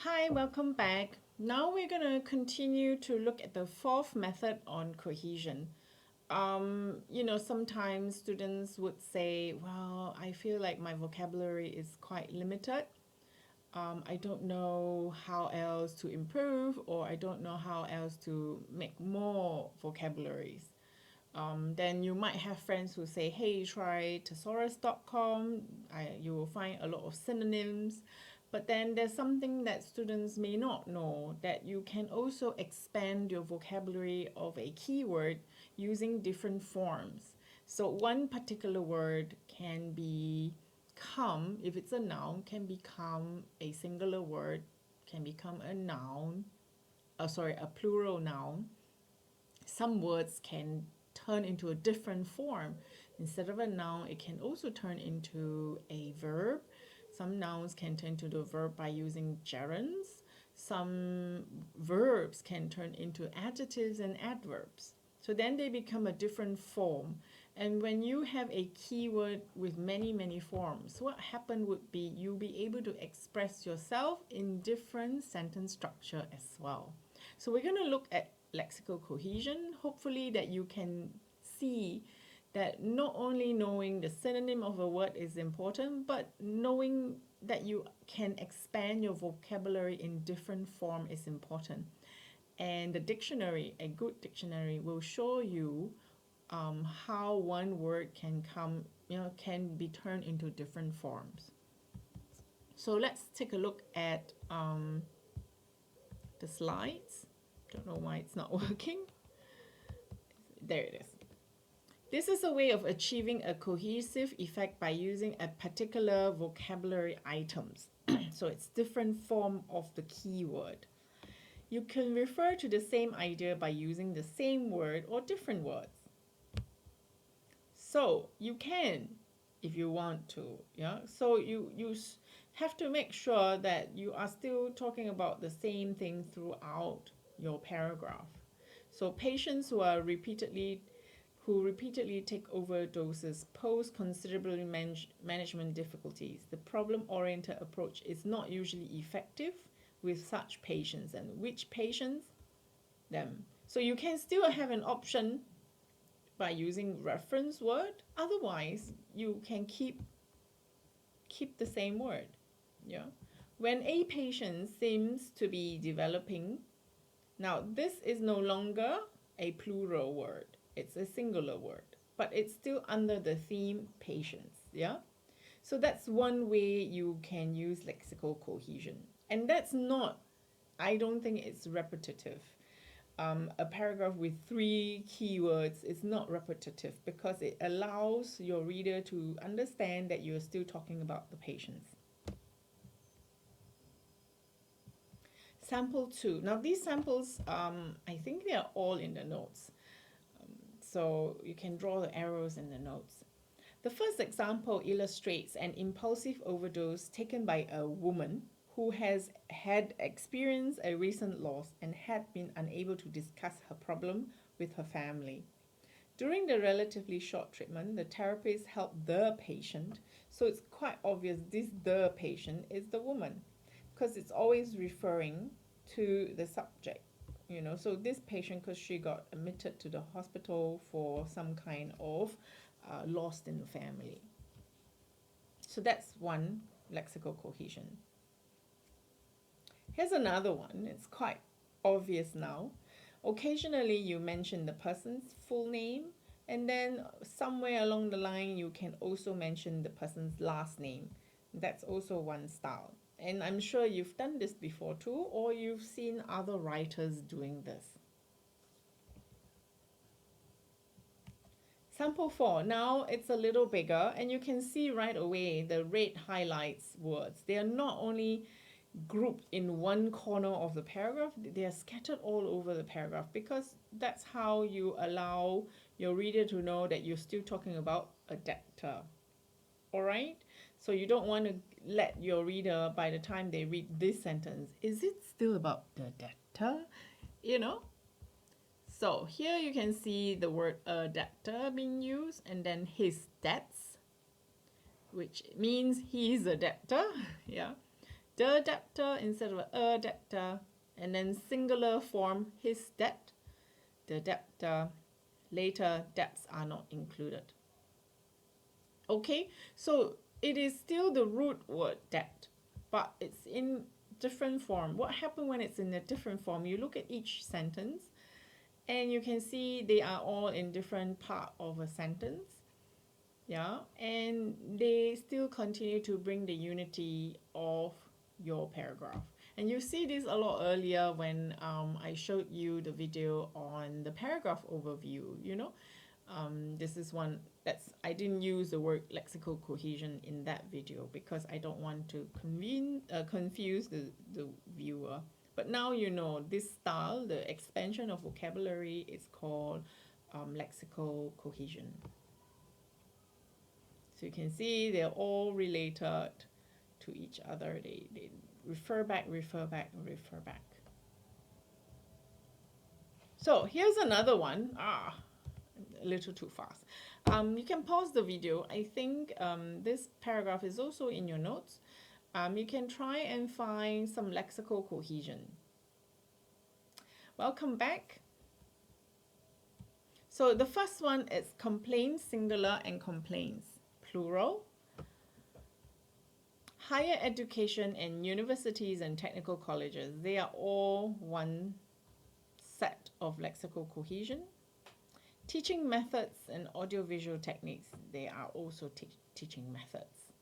Hi, welcome back. Now we're going to continue to look at the fourth method on cohesion. Sometimes students would say, well, I feel like my vocabulary is quite limited. I don't know how else to improve, or I don't know how else to make more vocabularies. Then you might have friends who say, hey, try thesaurus.com. You will find a lot of synonyms. But then there's something that students may not know, that you can also expand your vocabulary of a keyword using different forms. So one particular word can become, if it's a noun, can become a singular word, can become a noun, a plural noun. Some words can turn into a different form. Instead of a noun, it can also turn into a verb. Some nouns can turn into a verb by using gerunds. Some verbs can turn into adjectives and adverbs. So then they become a different form. And when you have a keyword with many, many forms, what happened would be you'll be able to express yourself in different sentence structure as well. So we're going to look at lexical cohesion. Hopefully that you can see that not only knowing the synonym of a word is important, but knowing that you can expand your vocabulary in different form is important. And the dictionary, a good dictionary, will show you how one word can be turned into different forms. So let's take a look at the slides. Don't know why it's not working. There it is. This is a way of achieving a cohesive effect by using a particular vocabulary items. So it's different form of the keyword. You can refer to the same idea by using the same word or different words. So you can, if you want to, yeah. So you have to make sure that you are still talking about the same thing throughout your paragraph. So patients who repeatedly take overdoses pose considerable management difficulties. The problem-oriented approach is not usually effective with such patients. And which patients? Them. So you can still have an option by using reference word. Otherwise, you can keep the same word. Yeah. When a patient seems to be developing, now this is no longer a plural word. It's a singular word, but it's still under the theme patience. Yeah. So that's one way you can use lexical cohesion. And that's not, I don't think it's repetitive. A paragraph with 3 keywords is not repetitive because it allows your reader to understand that you're still talking about the patients. Sample 2. Now these samples, I think they are all in the notes. So you can draw the arrows in the notes. The first example illustrates an impulsive overdose taken by a woman who has had experienced a recent loss and had been unable to discuss her problem with her family. During the relatively short treatment, the therapist helped the patient, so it's quite obvious this the patient is the woman because it's always referring to the subject. So this patient, because she got admitted to the hospital for some kind of loss in the family. So that's one lexical cohesion. Here's another one. It's quite obvious now. Occasionally you mention the person's full name, and then somewhere along the line you can also mention the person's last name. That's also one style. And I'm sure you've done this before too, or you've seen other writers doing this. Sample 4. Now it's a little bigger, and you can see right away the red highlights words. They are not only grouped in one corner of the paragraph, they are scattered all over the paragraph because that's how you allow your reader to know that you're still talking about a debtor. All right? So you don't want to let your reader, by the time they read this sentence, is it still about the debtor? So here you can see the word a debtor being used, and then his debts, which means he is a debtor. Yeah. the debtor instead of a debtor, and then singular form his debt, the debtor. Later, debts are not included. Okay, so it is still the root word debt, but it's in different form. What happened when it's in a different form? You look at each sentence and you can see they are all in different part of a sentence. Yeah, and they still continue to bring the unity of your paragraph. And you see this a lot earlier when I showed you the video on the paragraph overview, you know. This is one that's, I didn't use the word lexical cohesion in that video because I don't want to confuse the viewer. But now you know this style, the expansion of vocabulary, is called lexical cohesion. So you can see they're all related to each other. They refer back, refer back, refer back. So here's another one. A little too fast. You can pause the video. I think this paragraph is also in your notes. You can try and find some lexical cohesion. Welcome back. So the first one is complaints, singular, and complaints, plural. Higher education and universities and technical colleges, they are all one set of lexical cohesion. Teaching methods and audiovisual techniques, they are also teaching methods.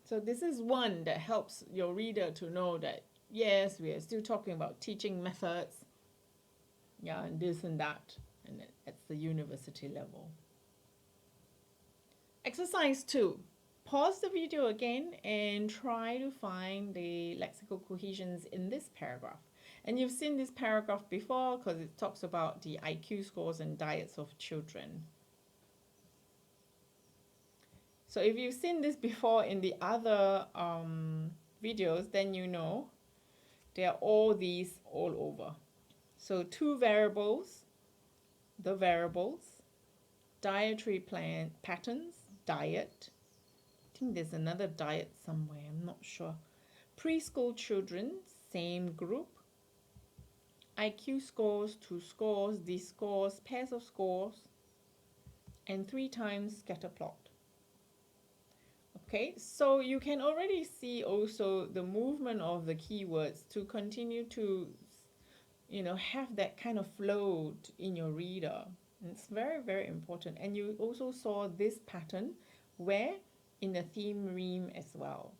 So this is one that helps your reader to know that, yes, we are still talking about teaching methods, yeah, and this and that, and at the university level. Exercise 2. Pause the video again and try to find the lexical cohesions in this paragraph. And you've seen this paragraph before because it talks about the IQ scores and diets of children. So if you've seen this before in the other videos, then you know there are all these all over. So two variables, the variables, dietary plan patterns, diet. I think there's another diet somewhere, I'm not sure. Preschool children, same group. IQ scores, 2 scores, D scores, pairs of scores, and 3 times scatter plot. Okay, so you can already see also the movement of the keywords to continue to, you know, have that kind of flow in your reader. It's very, very important. And you also saw this pattern where in the theme rime as well.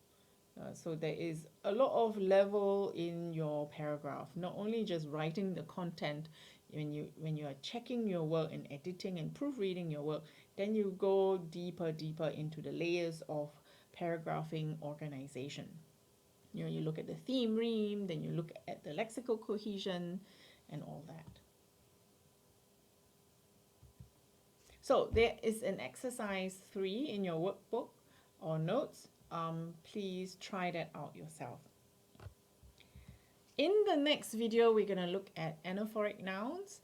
So there is a lot of level in your paragraph, not only just writing the content. When you are checking your work and editing and proofreading your work, then you go deeper into the layers of paragraphing organization. You know, you look at the theme rime, then you look at the lexical cohesion and all that. So there is an exercise 3 in your workbook or notes. Please try that out yourself. In the next video, we're going to look at anaphoric nouns.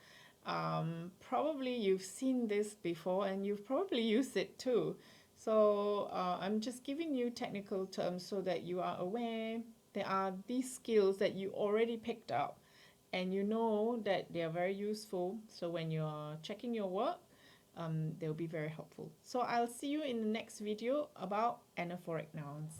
Probably you've seen this before and you've probably used it too. So I'm just giving you technical terms so that you are aware there are these skills that you already picked up and you know that they are very useful. So when you are checking your work, they'll be very helpful. So I'll see you in the next video about anaphoric nouns.